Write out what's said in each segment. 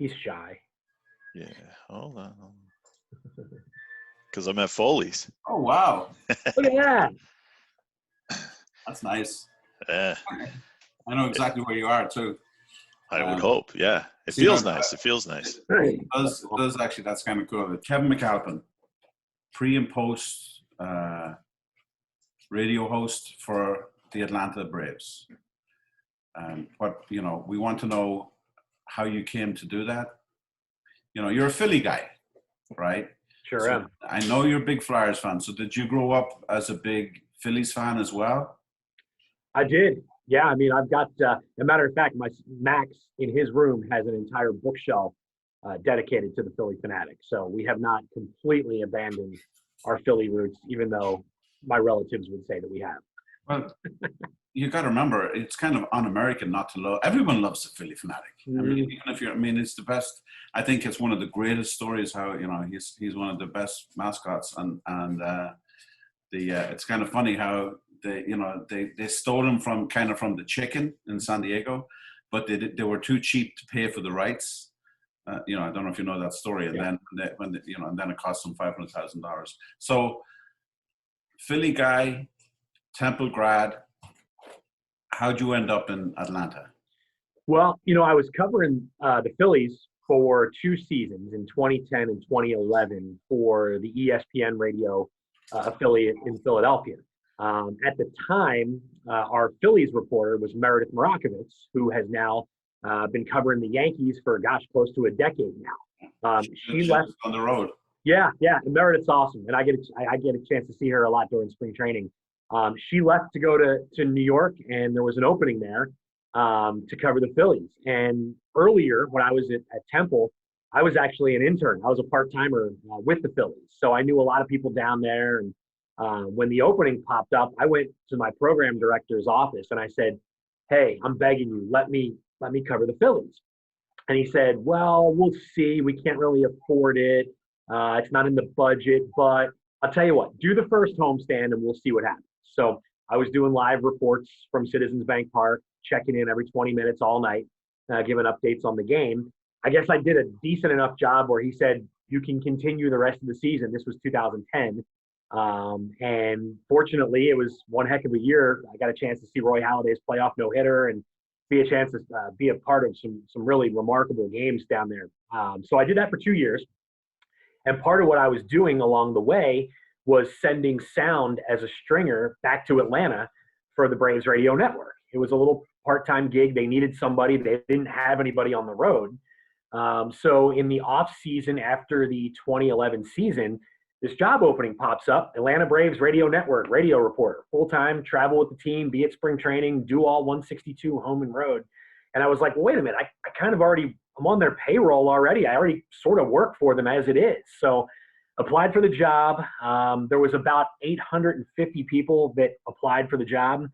He's shy. Yeah, hold on. Because I'm at Foley's. Oh, wow. Look at that. That's nice. Yeah, I know exactly where you are, too. I would hope. Yeah, it See, feels nice. It feels nice. It does actually. That's kind of cool. Kevin McAlpin, pre and post radio host for the Atlanta Braves. But, we want to know how you came to do that. You're a Philly guy, right? Sure am. I know you're a big Flyers fan. So did you grow up as a big Phillies fan as well? I did. Yeah, I mean, I've got, a matter of fact, my Max in his room has an entire bookshelf dedicated to the Philly Fanatics. So we have not completely abandoned our Philly roots, even though my relatives would say that we have. Well, you got to remember, it's kind of un-American not to love. Everyone loves the Philly Fanatic. Mm-hmm. I mean, even if it's the best. I think it's one of the greatest stories. How he's one of the best mascots, and it's kind of funny how they stole him from the chicken in San Diego, but they were too cheap to pay for the rights. I don't know if you know that story, and then it cost them $500,000. So, Philly guy, Temple grad. How'd you end up in Atlanta? Well, I was covering the Phillies for 2 seasons in 2010 and 2011 for the ESPN radio affiliate in Philadelphia. At the time, our Phillies reporter was Meredith Marakovitz, who has now been covering the Yankees for, close to a decade now. She left on the road. Yeah, and Meredith's awesome, and I get a chance to see her a lot during spring training. She left to go to New York, and there was an opening there to cover the Phillies. And earlier, when I was at Temple, I was actually an intern. I was a part-timer with the Phillies, so I knew a lot of people down there. And when the opening popped up, I went to my program director's office and I said, "Hey, I'm begging you, let me cover the Phillies." And he said, "Well, we'll see. We can't really afford it. It's not in the budget, but I'll tell you what, do the first homestand and we'll see what happens." So I was doing live reports from Citizens Bank Park, checking in every 20 minutes all night, giving updates on the game. I guess I did a decent enough job where he said, "You can continue the rest of the season." This was 2010. And fortunately, it was one heck of a year. I got a chance to see Roy Halladay's playoff no-hitter and be a part of some really remarkable games down there. So I did that for 2 years. And part of what I was doing along the way was sending sound as a stringer back to Atlanta for the Braves radio network. It was a little part-time gig. They needed somebody. They didn't have anybody on the road. So in the off season after the 2011 season, this job opening pops up: Atlanta Braves radio network, radio reporter, full-time, travel with the team, be at spring training, do all 162 home and road. And I was like, well, wait a minute, I kind of I'm on their payroll already. I already sort of work for them as it is. So applied for the job. There was about 850 people that applied for the job.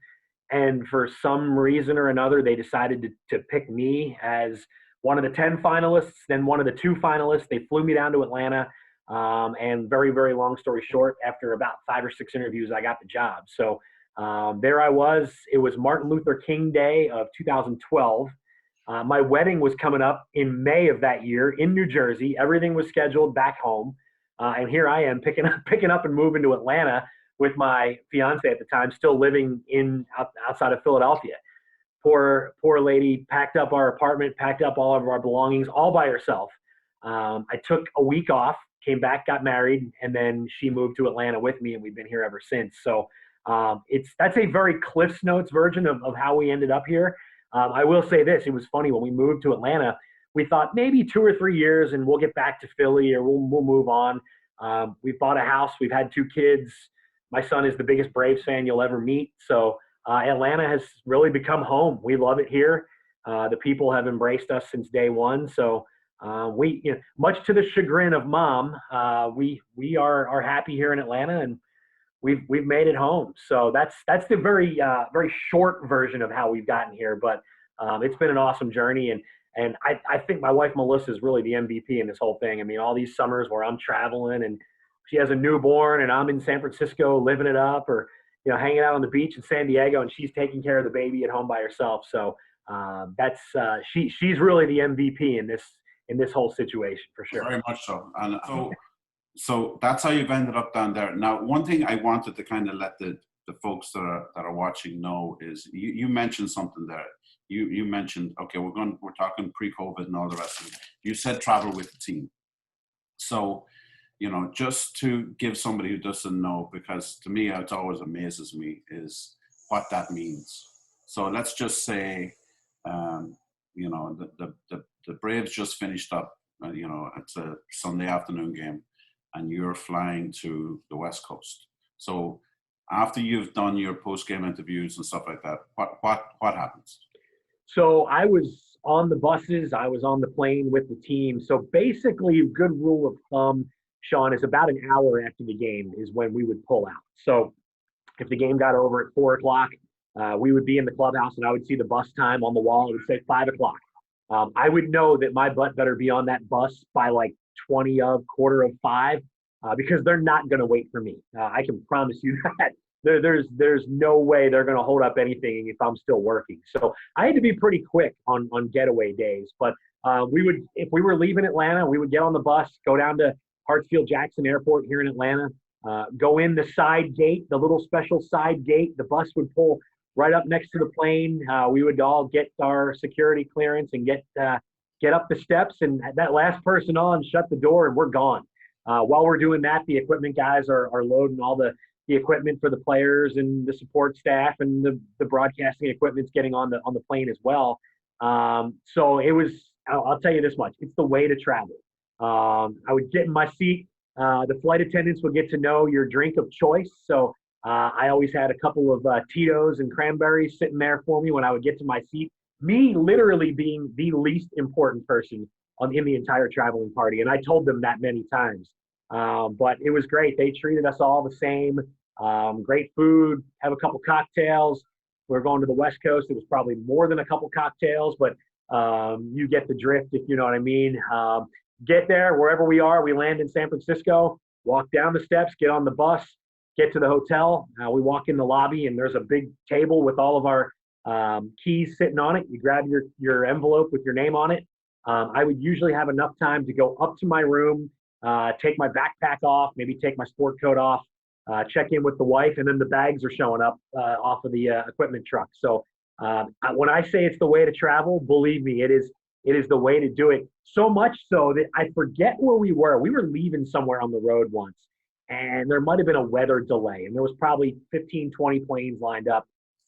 And for some reason or another, they decided to pick me as one of the 10 finalists, then one of the 2 finalists. They flew me down to Atlanta. And very, very long story short, after about 5 or 6 interviews, I got the job. So there I was. It was Martin Luther King Day of 2012. My wedding was coming up in May of that year in New Jersey. Everything was scheduled back home. And here I am picking up and moving to Atlanta with my fiance at the time, still living outside of Philadelphia. Poor lady packed up our apartment, packed up all of our belongings all by herself. I took a week off, came back, got married, and then she moved to Atlanta with me, and we've been here ever since. So that's a very Cliff's Notes version of how we ended up here. I will say this: it was funny when we moved to Atlanta. We thought maybe 2 or 3 years and we'll get back to Philly, or we'll move on. We bought a house. We've had 2 kids. My son is the biggest Braves fan you'll ever meet. So Atlanta has really become home. We love it here. The people have embraced us since day one. So much to the chagrin of Mom, we are happy here in Atlanta, and we've made it home. So that's the very short version of how we've gotten here. But it's been an awesome journey, and I think my wife Melissa is really the MVP in this whole thing. I mean, all these summers where I'm traveling and she has a newborn and I'm in San Francisco living it up, or hanging out on the beach in San Diego, and she's taking care of the baby at home by herself. So she's really the MVP in in this whole situation for sure. Very much so. And so that's how you've ended up down there. Now, one thing I wanted to kind of let the folks that are watching know is you mentioned something there. You mentioned, okay, we're talking pre-COVID and all the rest of it. You said travel with the team. So, just to give somebody who doesn't know, because to me, it always amazes me, is what that means. So let's just say, the Braves just finished up, it's a Sunday afternoon game, and you're flying to the West Coast. So after you've done your post-game interviews and stuff like that, what happens? So I was on the buses. I was on the plane with the team. So basically, a good rule of thumb, Shaun, is about an hour after the game is when we would pull out. So if the game got over at 4 o'clock, we would be in the clubhouse, and I would see the bus time on the wall. It would say 5 o'clock. I would know that my butt better be on that bus by like quarter of 5, because they're not going to wait for me. I can promise you that. There's no way they're going to hold up anything if I'm still working. So I had to be pretty quick on getaway days. But if we were leaving Atlanta, we would get on the bus, go down to Hartsfield-Jackson Airport here in Atlanta, go in the side gate, the little special side gate. The bus would pull right up next to the plane. We would all get our security clearance and get up the steps, and that last person on, shut the door, and we're gone. While we're doing that, the equipment guys are loading all the equipment for the players and the support staff, and the broadcasting equipment's getting on the plane as well. So it was, I'll tell you this much, it's the way to travel. I would get in my seat. The flight attendants would get to know your drink of choice. So I always had a couple of Tito's and cranberries sitting there for me when I would get to my seat. Me literally being the least important person in the entire traveling party. And I told them that many times. But it was great. They treated us all the same. Great food, have a couple cocktails. We're going to the West Coast. It was probably more than a couple cocktails, but you get the drift, if you know what I mean. Get there, wherever we are. We land in San Francisco, walk down the steps, get on the bus, get to the hotel. We walk in the lobby, and there's a big table with all of our keys sitting on it. You grab your envelope with your name on it. I would usually have enough time to go up to my room, take my backpack off, maybe take my sport coat off, check in with the wife, and then the bags are showing up off of the equipment truck. So when I say it's the way to travel, believe me, it is the way to do it. So much so that I forget where we were. We were leaving somewhere on the road once, and there might have been a weather delay, and there was probably 15, 20 planes lined up.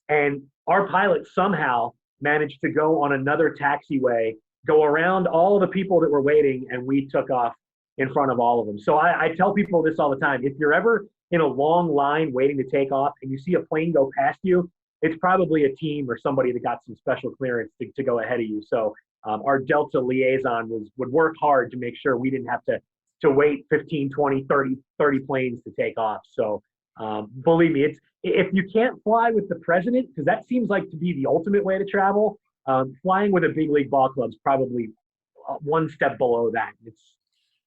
And our pilot somehow managed to go on another taxiway, go around all the people that were waiting, and we took off in front of all of them. So I tell people this all the time. If you're ever in a long line waiting to take off and you see a plane go past you, it's probably a team or somebody that got some special clearance to go ahead of you. So our Delta liaison would work hard to make sure we didn't have to wait 15, 20, 30 planes to take off. So believe me, if you can't fly with the president, because that seems like to be the ultimate way to travel, flying with a big league ball club is probably one step below that.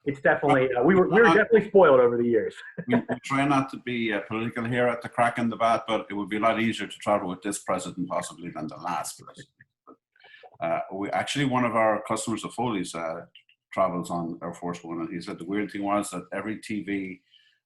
It's definitely we were definitely spoiled over the years. we try not to be political here at the Crack in the Bat, but it would be a lot easier to travel with this president possibly than the last president. We actually, one of our customers of Foley's travels on Air Force One, and he said the weird thing was that every TV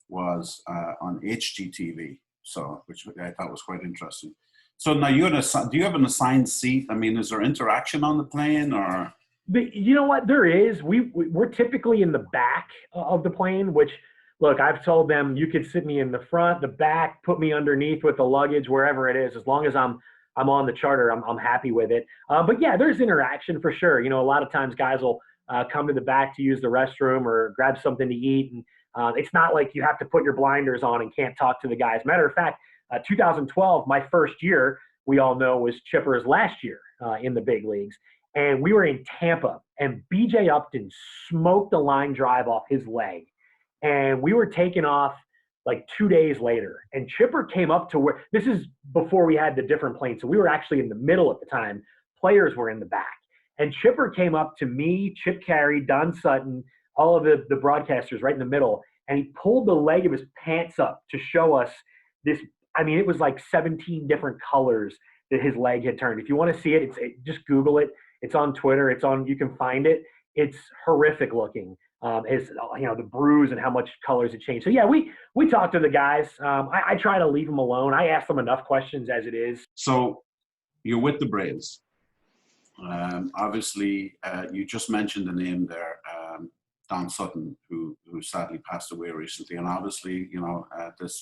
was on HGTV, so which I thought was quite interesting. So now do you have an assigned seat? I mean, is there interaction on the plane or? You know what? There is. We're typically in the back of the plane, which, look, I've told them you could sit me in the front, the back, put me underneath with the luggage, wherever it is. As long as I'm on the charter, I'm happy with it. But yeah, there's interaction for sure. You know, a lot of times guys will come to the back to use the restroom or grab something to eat. And it's not like you have to put your blinders on and can't talk to the guys. Matter of fact, 2012, my first year, we all know was Chipper's last year in the big leagues. And we were in Tampa, and B.J. Upton smoked a line drive off his leg. And we were taking off like 2 days later. And Chipper came up to where – this is before we had the different planes. So we were actually in the middle at the time. Players were in the back. And Chipper came up to me, Chip Carey, Don Sutton, all of the broadcasters right in the middle. And he pulled the leg of his pants up to show us this – I mean, it was like 17 different colors that his leg had turned. If you want to see it, just Google it. It's on Twitter. You can find it. it's horrific looking. Is the bruise and how much colors it changed. So yeah, we talked to the guys. I try to leave them alone. I ask them enough questions as it is. So you're with the Braves. Obviously, you just mentioned the name there, Don Sutton, who sadly passed away recently. And obviously,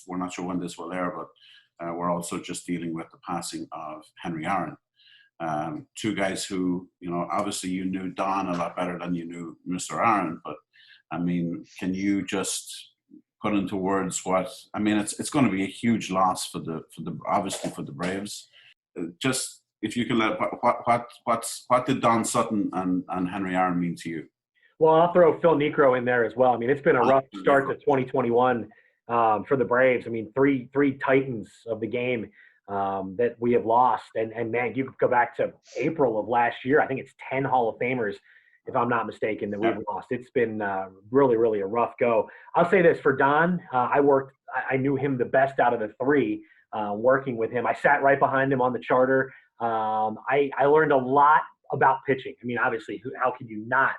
we're not sure when this will air, but we're also just dealing with the passing of Henry Aaron. Two guys who, obviously you knew Don a lot better than you knew Mr. Aaron. But I mean, can you just put into words it's going to be a huge loss for the obviously for the Braves. Just if you can let what did Don Sutton and Henry Aaron mean to you? Well, I'll throw Phil Niekro in there as well. I mean, it's been a rough start to 2021 for the Braves. I mean, three titans of the game that we have lost. And man, you could go back to April of last year. I think it's 10 Hall of Famers, if I'm not mistaken, that we've lost. It's been really, really a rough go. I'll say this for Don. I knew him the best out of the three working with him. I sat right behind him on the charter. I learned a lot about pitching. I mean, obviously, how could you not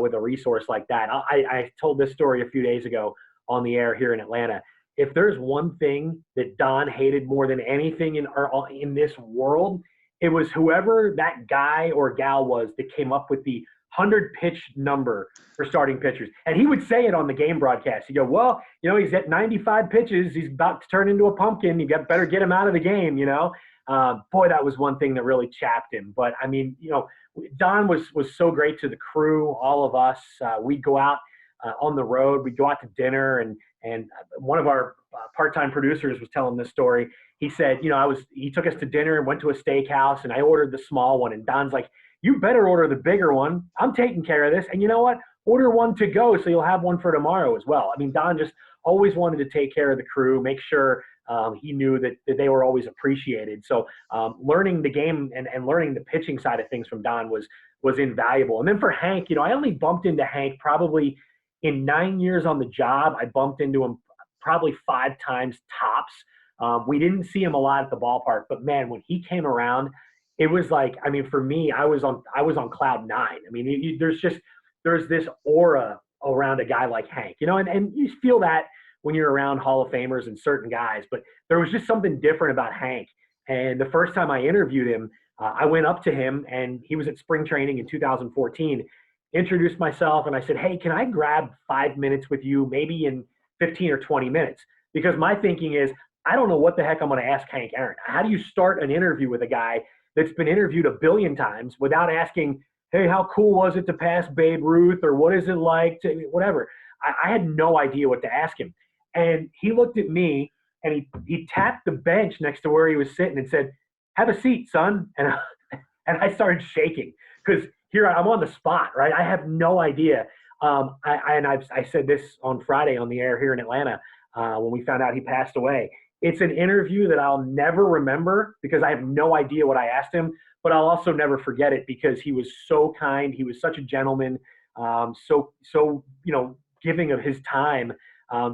with a resource like that? I told this story a few days ago on the air here in Atlanta. If there's one thing that Don hated more than anything in this world, it was whoever that guy or gal was that came up with the 100 pitch number for starting pitchers. And he would say it on the game broadcast. He'd go, well, he's at 95 pitches. He's about to turn into a pumpkin. You better get him out of the game, Boy, that was one thing that really chapped him. But, I mean, Don was so great to the crew, all of us. We'd go out on the road. We'd go out to dinner. And one of our part-time producers was telling this story. He said, he took us to dinner and went to a steakhouse, and I ordered the small one. And Don's like, you better order the bigger one. I'm taking care of this. And you know what? Order one to go so you'll have one for tomorrow as well. I mean, Don just always wanted to take care of the crew, make sure he knew that they were always appreciated. So learning the game and learning the pitching side of things from Don was invaluable. And then for Hank, I only bumped into Hank probably in 9 years on the job. I bumped into him probably 5 times tops. We didn't see him a lot at the ballpark, but man, when he came around, it was like, I mean, for me, I was on cloud 9. I mean, there's this aura around a guy like Hank, and you feel that when you're around Hall of Famers and certain guys, but there was just something different about Hank. And the first time I interviewed him, I went up to him, and he was at spring training in 2014, introduced myself, and I said, hey, can I grab 5 minutes with you, maybe in 15 or 20 minutes? Because my thinking is, I don't know what the heck I'm going to ask Hank Aaron. How do you start an interview with a guy that's been interviewed a billion times without asking, hey, how cool was it to pass Babe Ruth, or what is it like to whatever? I had no idea what to ask him. And he looked at me, and he tapped the bench next to where he was sitting and said, have a seat, son. And I started shaking because here I'm on the spot, right? I have no idea. I said this on Friday on the air here in Atlanta when we found out he passed away. It's an interview that I'll never remember because I have no idea what I asked him, but I'll also never forget it because he was so kind. He was such a gentleman, so giving of his time,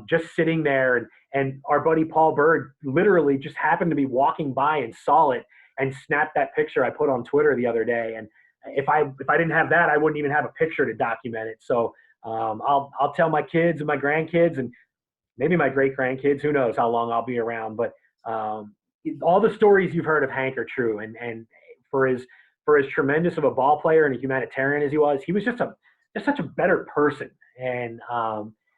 just sitting there. And our buddy Paul Berg literally just happened to be walking by and saw it and snapped that picture I put on Twitter the other day. And if I didn't have that, I wouldn't even have a picture to document it. So I'll tell my kids and my grandkids and maybe my great grandkids, who knows how long I'll be around, but all the stories you've heard of Hank are true. And for as tremendous of a ball player and a humanitarian as he was just such a better person. And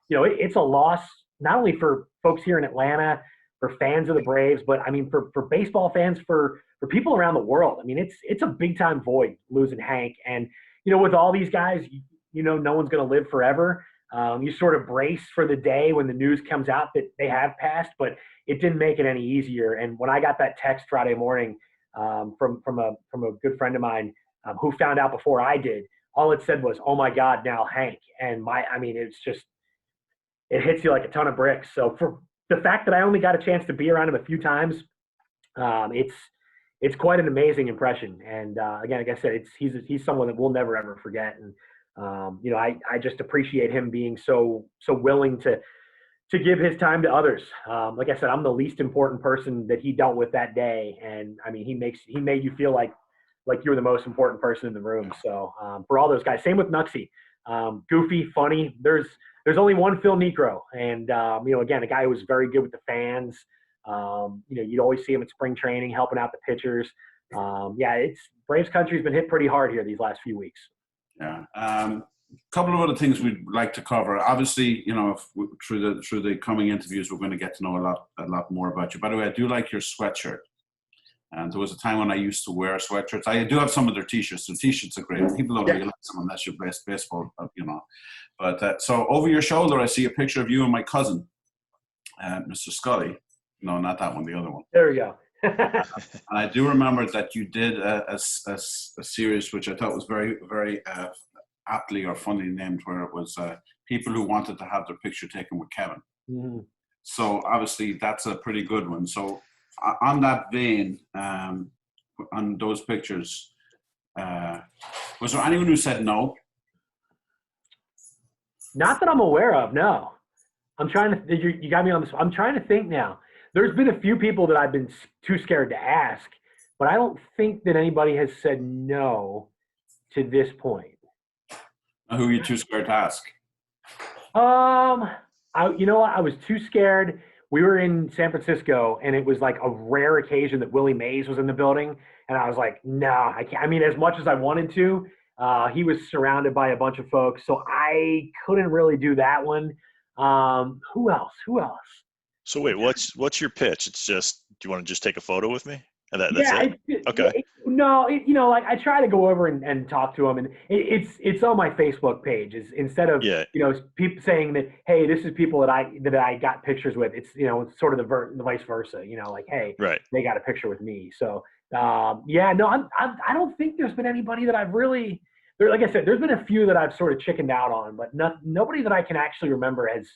it's a loss not only for folks here in Atlanta, for fans of the Braves, but I mean for baseball fans, for people around the world. I mean, it's a big time void losing Hank. And with all these guys, no one's going to live forever. You sort of brace for the day when the news comes out that they have passed, but it didn't make it any easier. And when I got that text Friday morning from a good friend of mine who found out before I did, all it said was, "Oh my God, now Hank." And it's just, it hits you like a ton of bricks. So for the fact that I only got a chance to be around him a few times, it's quite an amazing impression. And again, like I said, he's someone that we'll never ever forget. And I just appreciate him being so willing to give his time to others. Like I said, I'm the least important person that he dealt with that day. And I mean, he made you feel like like you were the most important person in the room. So for all those guys, same with Nuxie. Goofy, funny. There's only one Phil Necro, and again, a guy who was very good with the fans. You'd always see him at spring training helping out the pitchers. It's Braves country's been hit pretty hard here these last few weeks. Yeah. Couple of other things we'd like to cover. Obviously, through the coming interviews, we're going to get to know a lot more about you. By the way, I do like your sweatshirt. And there was a time when I used to wear sweatshirts. I do have some of their T-shirts. The T-shirts are great. People don't realize them unless you're baseball, But so over your shoulder, I see a picture of you and my cousin, Mr. Scully. No, not that one. The other one. There we go. And I do remember that you did a series which I thought was very, very aptly or funnily named, where it was people who wanted to have their picture taken with Kevin. Mm-hmm. So obviously that's a pretty good one. So on that vein, on those pictures, was there anyone who said no? Not that I'm aware of, no. I'm trying to, you got me on this. I'm trying to think now. There's been a few people that I've been too scared to ask, but I don't think that anybody has said no to this point. Who are you too scared to ask? You know what? I was too scared. We were in San Francisco, and it was like a rare occasion that Willie Mays was in the building, and I was like, no, I can't. I mean, as much as I wanted to, he was surrounded by a bunch of folks, so I couldn't really do that one. Who else? So wait, what's your pitch? It's just, do you want to just take a photo with me? And that's it? Okay. I try to go over and talk to him, and it's on my Facebook page. Is instead of people saying that, hey, this is people that I got pictures with. It's it's sort of the vice versa. Hey, right, they got a picture with me. So I don't think there's been anybody that I've really. Like I said, there's been a few that I've sort of chickened out on, but nobody that I can actually remember has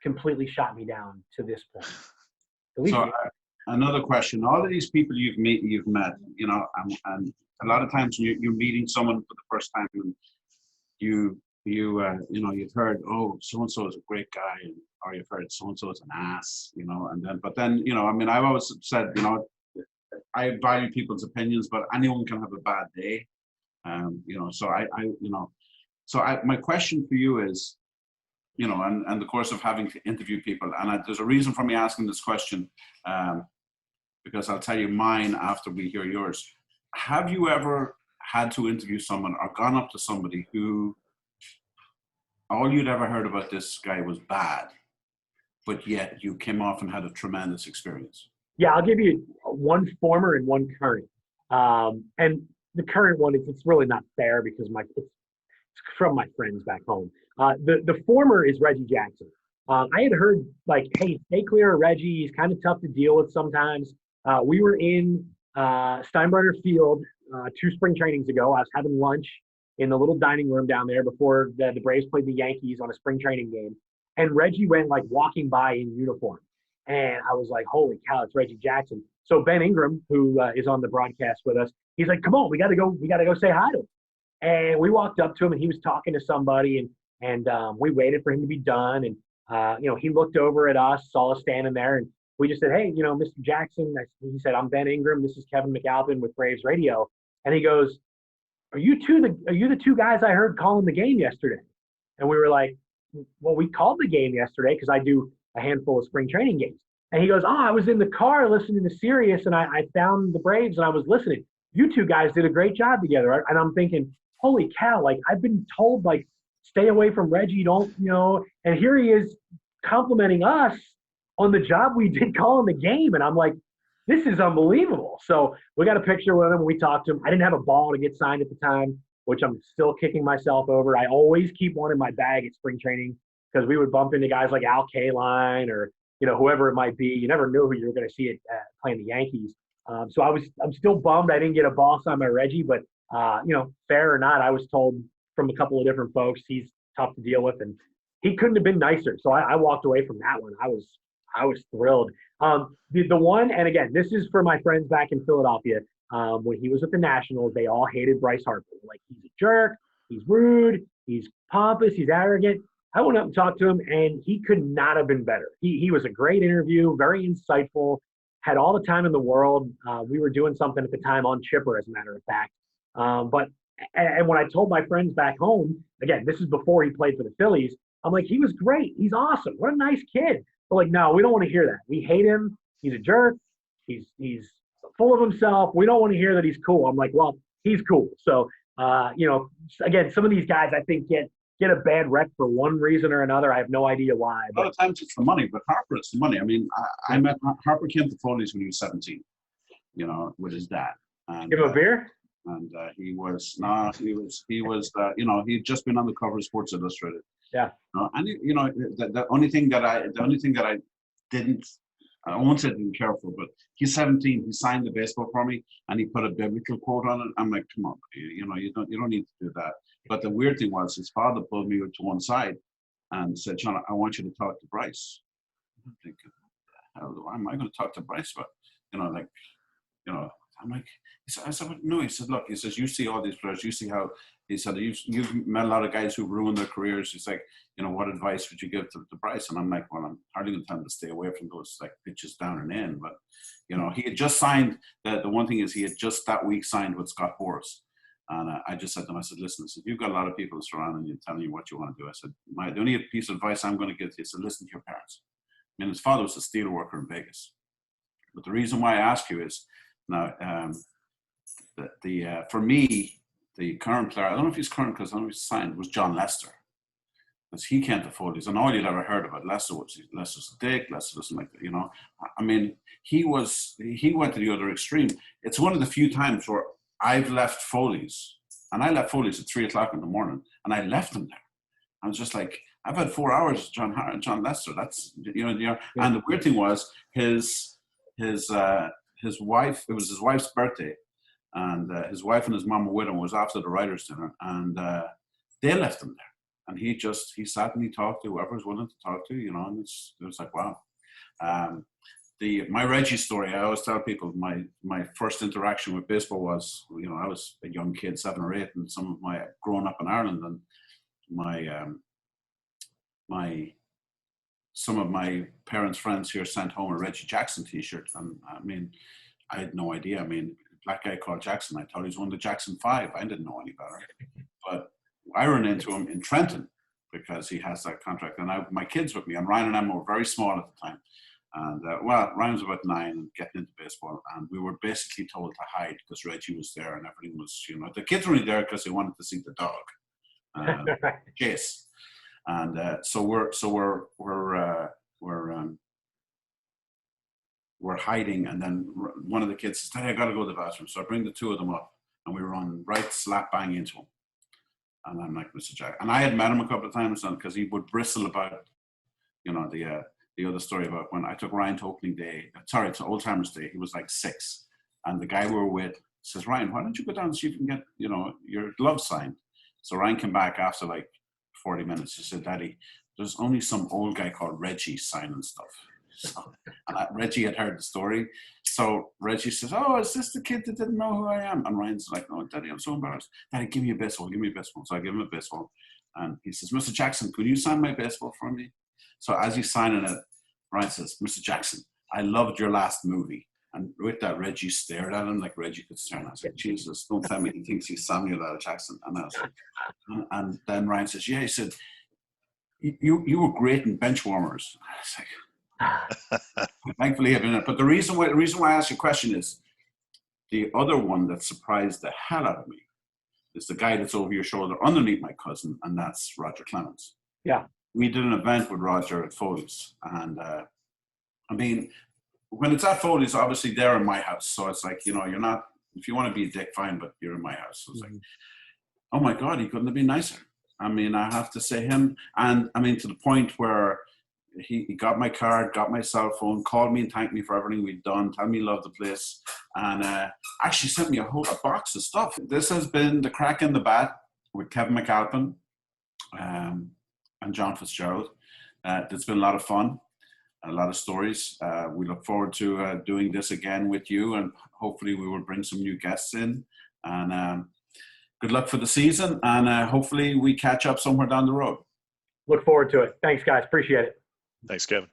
completely shot me down to this point. So another question: all of these people you've met, and a lot of times when you're meeting someone for the first time, and you've heard, oh, so and so is a great guy, or you've heard so and so is an ass, but then I've always said, I value people's opinions, but anyone can have a bad day, my question for you is, and the course of having to interview people, and there's a reason for me asking this question, because I'll tell you mine after we hear yours. Have you ever had to interview someone or gone up to somebody who all you'd ever heard about this guy was bad, but yet you came off and had a tremendous experience? Yeah, I'll give you one former and one current. And the current one, it's really not fair because it's from my friends back home. The former is Reggie Jackson. I had heard hey, stay clear of Reggie. He's kind of tough to deal with sometimes. We were in Steinbrenner Field 2 spring trainings ago. I was having lunch in the little dining room down there before the Braves played the Yankees on a spring training game. And Reggie went walking by in uniform. And I was like, holy cow, it's Reggie Jackson. So Ben Ingram, who is on the broadcast with us, he's like, come on, we got to go say hi to him. And we walked up to him, and he was talking to somebody, and we waited for him to be done. And, he looked over at us, saw us standing there, and we just said, hey, Mr. Jackson, he said, I'm Ben Ingram. This is Kevin McAlpin with Braves Radio. And he goes, are you the 2 guys I heard calling the game yesterday? And we were like, well, we called the game yesterday because I do a handful of spring training games. And he goes, I was in the car listening to Sirius, and I found the Braves, and I was listening. You 2 guys did a great job together. And I'm thinking, holy cow, I've been told, stay away from Reggie, don't, and here he is complimenting us on the job we did calling the game. And I'm like, this is unbelievable. So we got a picture with him. We talked to him. I didn't have a ball to get signed at the time, which I'm still kicking myself over. I always keep one in my bag at spring training because we would bump into guys like Al Kaline or, whoever it might be. You never knew who you were going to see playing the Yankees. So I'm still bummed I didn't get a ball signed by Reggie, but fair or not, I was told from a couple of different folks he's tough to deal with, and he couldn't have been nicer. So I walked away from that one. I was thrilled. The one, and again, this is for my friends back in Philadelphia. When he was with the Nationals, they all hated Bryce Harper. He's a jerk, he's rude, he's pompous, he's arrogant. I went up and talked to him, and he could not have been better. He was a great interview, very insightful, had all the time in the world. We were doing something at the time on Chipper, as a matter of fact. And when I told my friends back home, again, this is before he played for the Phillies, I'm like, he was great. He's awesome. What a nice kid. They're like, no, we don't want to hear that. We hate him. He's a jerk. He's full of himself. We don't want to hear that he's cool. I'm like, well, he's cool. So, again, some of these guys I think get a bad rep for one reason or another. I have no idea why. A lot of times it's the money, but Harper, it's the money. I mean, I met Harper came to Foley's when he was 17, with his dad. And, give him a beer? And he had just been on the cover of Sports Illustrated. Yeah. And the only thing that I didn't, I won't say didn't care for, but he's 17. He signed the baseball for me, and he put a biblical quote on it. I'm like, come on, you don't need to do that. But the weird thing was, his father pulled me to one side and said, Shaun, I want you to talk to Bryce. I'm thinking, how am I going to talk to Bryce about? I'm like, I said, no. He said, look, he says, you see all these players. You see how, he said, you've met a lot of guys who've ruined their careers. He's like, what advice would you give to Bryce? And I'm like, well, I'm hardly going to tell him to stay away from those like pitches down and in. But, he had just signed, the one thing is he had just that week signed with Scott Boras. And I just said to him, I said, listen, you've got a lot of people surrounding you telling you what you want to do. I said, the only piece of advice I'm going to give to you is to listen to your parents. I mean, his father was a steel worker in Vegas. But the reason why I ask you is, now, for me, the current player, I don't know if he's current because I don't know if he's signed, was John Lester. Because he came to Foley's, and all you'd ever heard about Lester's a dick, Lester doesn't like that, I mean, he went to the other extreme. It's one of the few times where I've left Foley's, and I left Foley's at 3:00 in the morning, and I left him there. I was just like, I've had 4 hours with John Lester. That's, and the weird thing was his wife, it was his wife's birthday, and his wife and his mom were with him. Was after the writers' dinner, and they left him there. And he sat and he talked to whoever was willing to talk to, and it was like, wow. My Reggie story, I always tell people my first interaction with baseball was, I was a young kid, 7 or 8, and growing up in Ireland, and some of my parents' friends here sent home a Reggie Jackson t-shirt. And I mean, I had no idea. I mean, black guy called Jackson. I thought he was one of the Jackson 5. I didn't know any better. But I ran into him in Trenton because he has that contract. And my kids with me, and Ryan and I were very small at the time. And Ryan was about 9 and getting into baseball. And we were basically told to hide because Reggie was there and everything was, the kids were only there because they wanted to see the dog, Chase. And so we're hiding, and then one of the kids says, "Daddy, I got to go to the bathroom." So I bring the two of them up, and we run right slap bang into him. And I'm like, Mr. Jack. And I had met him a couple of times because he would bristle about, the other story about when I took Ryan to to Old Timers Day. He was like 6, and the guy we were with says, "Ryan, why don't you go down and see if you can get, your glove signed?" So Ryan came back after like 40 minutes. He said, "Daddy, there's only some old guy called Reggie signing stuff." So, and Reggie had heard the story. So Reggie says, "Oh, is this the kid that didn't know who I am?" And Ryan's like, "No, Daddy, I'm so embarrassed. Daddy, give me a baseball. Give me a baseball." So I give him a baseball. And he says, "Mr. Jackson, could you sign my baseball for me?" So as he's signing it, Ryan says, "Mr. Jackson, I loved your last movie." And with that, Reggie stared at him like Reggie could stare. And I was like, "Jesus, don't tell me he thinks he's Samuel L. Jackson." And I was like, and then Ryan says, "Yeah," he said, you were great in bench warmers. I was like, thankfully I've been in it. But the reason why I asked you a question is the other one that surprised the hell out of me is the guy that's over your shoulder underneath my cousin, and that's Roger Clemens. Yeah. We did an event with Roger at Foley's, and I mean, when it's at Foley's, obviously they're in my house, so it's like, you're not, if you want to be a dick, fine, but you're in my house. So it's like, oh my God, he couldn't have been nicer. I mean, I have to say him, and I mean, to the point where he got my card, got my cell phone, called me and thanked me for everything we'd done, told me he loved the place, and actually sent me a box of stuff. This has been the Crack in the Bat with Kevin McAlpin and John Fitzgerald. It's been a lot of fun, a lot of stories. We look forward to doing this again with you, and hopefully we will bring some new guests in. And good luck for the season, and hopefully we catch up somewhere down the road. Look forward to it. Thanks, guys. Appreciate it. Thanks, Kevin.